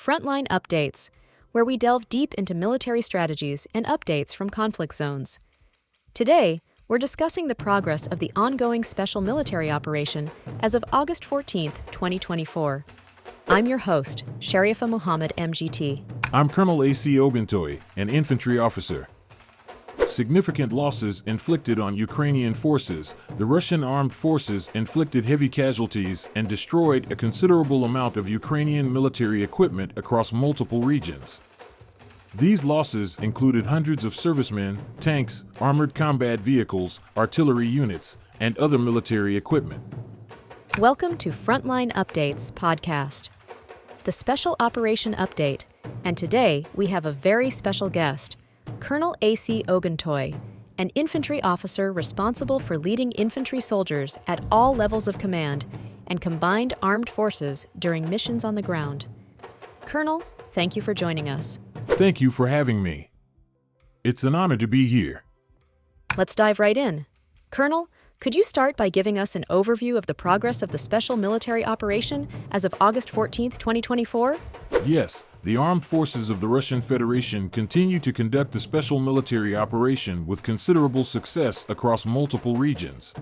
Frontline Updates, where we delve deep into military strategies and updates from conflict zones. Today, we're discussing the progress of the ongoing special military operation as of August 14, 2024. I'm your host, Sharifa Muhammad, MGT. I'm Colonel AUC Oguntoye, an infantry officer. Significant losses inflicted on Ukrainian forces. The Russian armed forces inflicted heavy casualties and destroyed a considerable amount of Ukrainian military equipment across multiple regions. These losses included hundreds of servicemen, tanks, armored combat vehicles, artillery units, and other military equipment. Welcome to Frontline Updates podcast, the Special Operation Update, and today we have a very special guest, Colonel AUC Oguntoye, an infantry officer responsible for leading infantry soldiers at all levels of command and combined armed forces during missions on the ground. Colonel, thank you for joining us. Thank you for having me. It's an honor to be here. Let's dive right in. Colonel, could you start by giving us an overview of the progress of the special military operation as of August 14, 2024? Yes, the armed forces of the Russian Federation continue to conduct the special military operation with considerable success across multiple regions.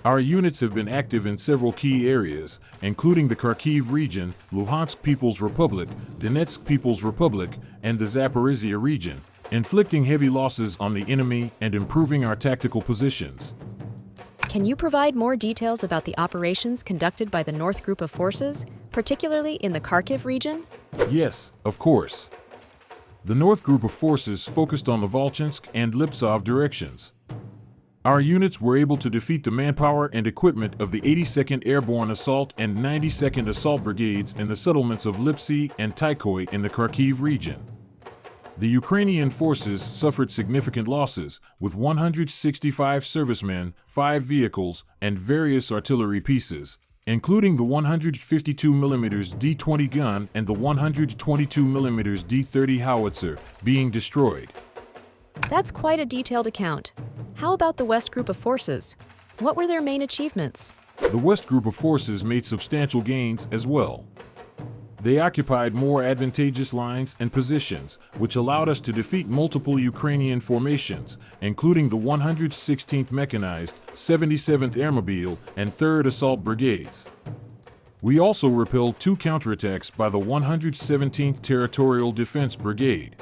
Our units have been active in several key areas, including the Kharkiv region, Luhansk People's Republic, Donetsk People's Republic, and the Zaporizhia region, inflicting heavy losses on the enemy and improving our tactical positions. Can you provide more details about the operations conducted by the North Group of Forces, particularly in the Kharkiv region? Yes, of course. The North Group of Forces focused on the Volchansk and Liptsov directions. Our units were able to defeat the manpower and equipment of the 82nd Airborne Assault and 92nd Assault Brigades in the settlements of Lipsy and Tykoy in the Kharkiv region. The Ukrainian forces suffered significant losses, with 165 servicemen, 5 vehicles, and various artillery pieces, including the 152mm D-20 gun and the 122mm D-30 howitzer, being destroyed. That's quite a detailed account. How about the West Group of Forces? What were their main achievements? The West Group of Forces made substantial gains as well. They occupied more advantageous lines and positions, which allowed us to defeat multiple Ukrainian formations, including the 116th Mechanized, 77th Airmobile, and 3rd Assault Brigades. We also repelled 2 counterattacks by the 117th Territorial Defense Brigade.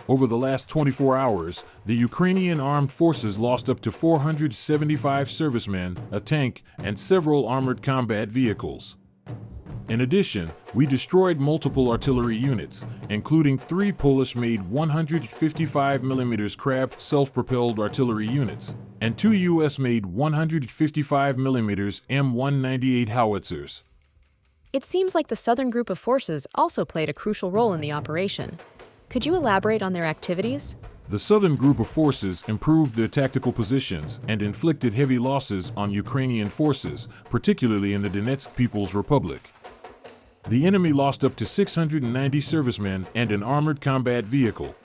Over the last 24 hours, the Ukrainian armed forces lost up to 475 servicemen, a tank, and several armored combat vehicles. In addition, we destroyed multiple artillery units, including 3 Polish-made 155mm Krab self-propelled artillery units, and 2 US-made 155mm M198 howitzers. It seems like the Southern Group of Forces also played a crucial role in the operation. Could you elaborate on their activities? The Southern Group of Forces improved their tactical positions and inflicted heavy losses on Ukrainian forces, particularly in the Donetsk People's Republic. The enemy lost up to 690 servicemen and an armored combat vehicle.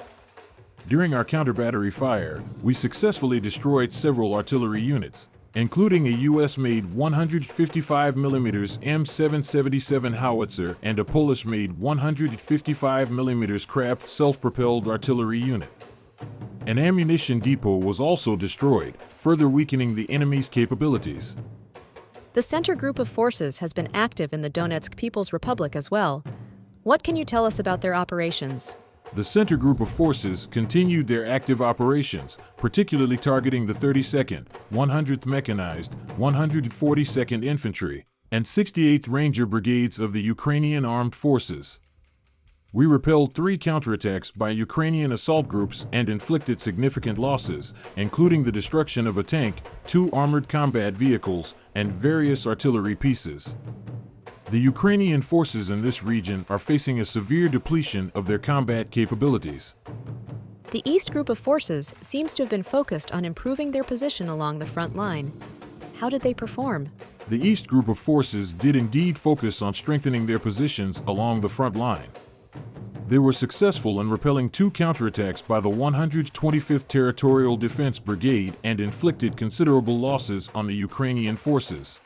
During our counter-battery fire, we successfully destroyed several artillery units, including a US-made 155mm M777 howitzer and a Polish-made 155mm Krab self-propelled artillery unit. An ammunition depot was also destroyed, further weakening the enemy's capabilities. The Center Group of Forces has been active in the Donetsk People's Republic as well. What can you tell us about their operations? The Center Group of Forces continued their active operations, particularly targeting the 32nd, 100th Mechanized, 142nd Infantry, and 68th Ranger Brigades of the Ukrainian Armed Forces. We repelled 3 counterattacks by Ukrainian assault groups and inflicted significant losses, including the destruction of a tank, 2 armored combat vehicles, and various artillery pieces. The Ukrainian forces in this region are facing a severe depletion of their combat capabilities. The East Group of Forces seems to have been focused on improving their position along the front line. How did they perform? The East Group of Forces did indeed focus on strengthening their positions along the front line. They were successful in repelling 2 counterattacks by the 125th Territorial Defense Brigade and inflicted considerable losses on the Ukrainian forces.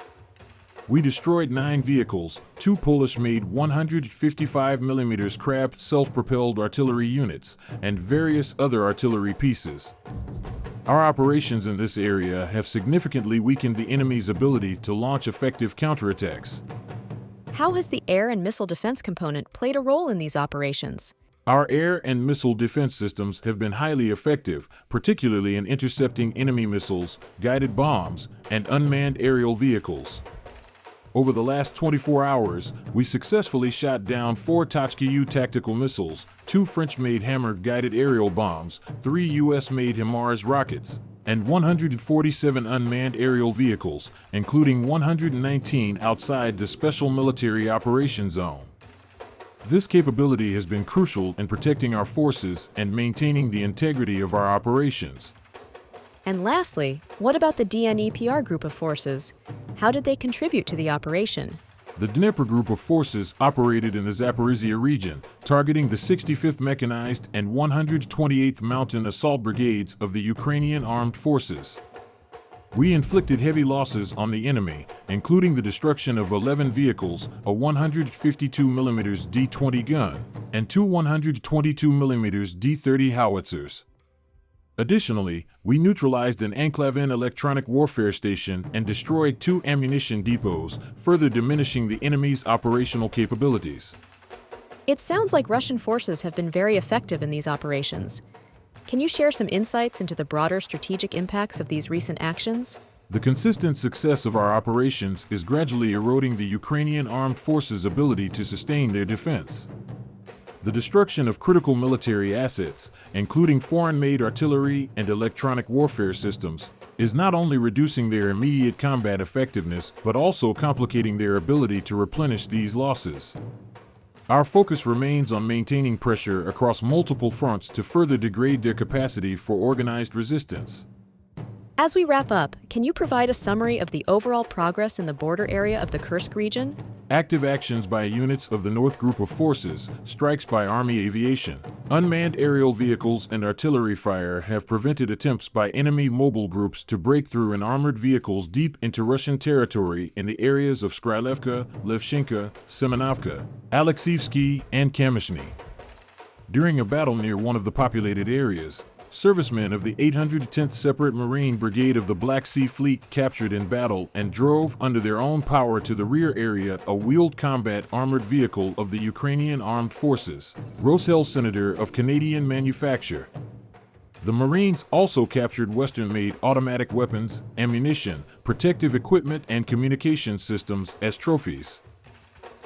We destroyed 9 vehicles, 2 Polish-made 155mm Krab self-propelled artillery units, and various other artillery pieces. Our operations in this area have significantly weakened the enemy's ability to launch effective counterattacks. How has the air and missile defense component played a role in these operations? Our air and missile defense systems have been highly effective, particularly in intercepting enemy missiles, guided bombs, and unmanned aerial vehicles. Over the last 24 hours, we successfully shot down 4 Tochka-U tactical missiles, 2 French-made Hammer guided aerial bombs, 3 US-made HIMARS rockets, and 147 unmanned aerial vehicles, including 119 outside the Special Military Operations Zone. This capability has been crucial in protecting our forces and maintaining the integrity of our operations. And lastly, what about the DNEPR group of forces? How did they contribute to the operation? The Dnepr group of forces operated in the Zaporizhia region, targeting the 65th Mechanized and 128th Mountain Assault Brigades of the Ukrainian Armed Forces. We inflicted heavy losses on the enemy, including the destruction of 11 vehicles, a 152mm D-20 gun, and 2 122mm D-30 howitzers. Additionally, we neutralized an Enclavin electronic warfare station and destroyed 2 ammunition depots, further diminishing the enemy's operational capabilities. It sounds like Russian forces have been very effective in these operations. Can you share some insights into the broader strategic impacts of these recent actions? The consistent success of our operations is gradually eroding the Ukrainian armed forces' ability to sustain their defense. The destruction of critical military assets, including foreign-made artillery and electronic warfare systems, is not only reducing their immediate combat effectiveness, but also complicating their ability to replenish these losses. Our focus remains on maintaining pressure across multiple fronts to further degrade their capacity for organized resistance. As we wrap up, can you provide a summary of the overall progress in the border area of the Kursk region? Active actions by units of the North Group of Forces, strikes by Army aviation, unmanned aerial vehicles and artillery fire have prevented attempts by enemy mobile groups to break through in armored vehicles deep into Russian territory in the areas of Skrylovka, Levchenka, Semenovka, Alexeevsky, and Kamishny. During a battle near one of the populated areas, servicemen of the 810th Separate Marine Brigade of the Black Sea Fleet captured in battle and drove under their own power to the rear area a wheeled combat armored vehicle of the Ukrainian Armed Forces, Rosell Senator of Canadian manufacture. The Marines also captured Western-made automatic weapons, ammunition, protective equipment, and communication systems as trophies.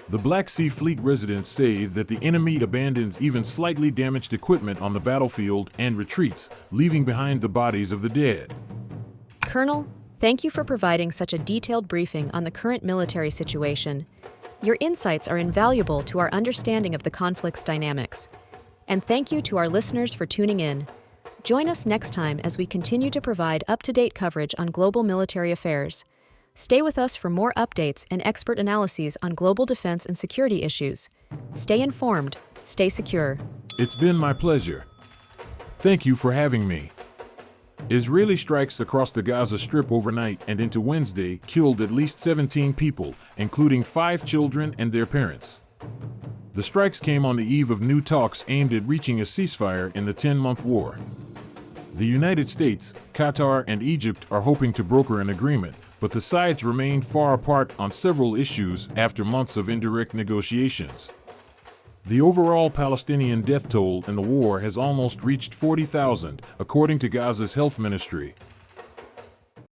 The Black Sea Fleet residents say that the enemy abandons even slightly damaged equipment on the battlefield and retreats, leaving behind the bodies of the dead. Colonel, thank you for providing such a detailed briefing on the current military situation. Your insights are invaluable to our understanding of the conflict's dynamics. And thank you to our listeners for tuning in. Join us next time as we continue to provide up-to-date coverage on global military affairs. Stay with us for more updates and expert analyses on global defense and security issues. Stay informed, stay secure. It's been my pleasure. Thank you for having me. Israeli strikes across the Gaza Strip overnight and into Wednesday killed at least 17 people, including 5 children and their parents. The strikes came on the eve of new talks aimed at reaching a ceasefire in the 10-month war. The United States, Qatar, and Egypt are hoping to broker an agreement, but the sides remain far apart on several issues after months of indirect negotiations. The overall Palestinian death toll in the war has almost reached 40,000, according to Gaza's health ministry.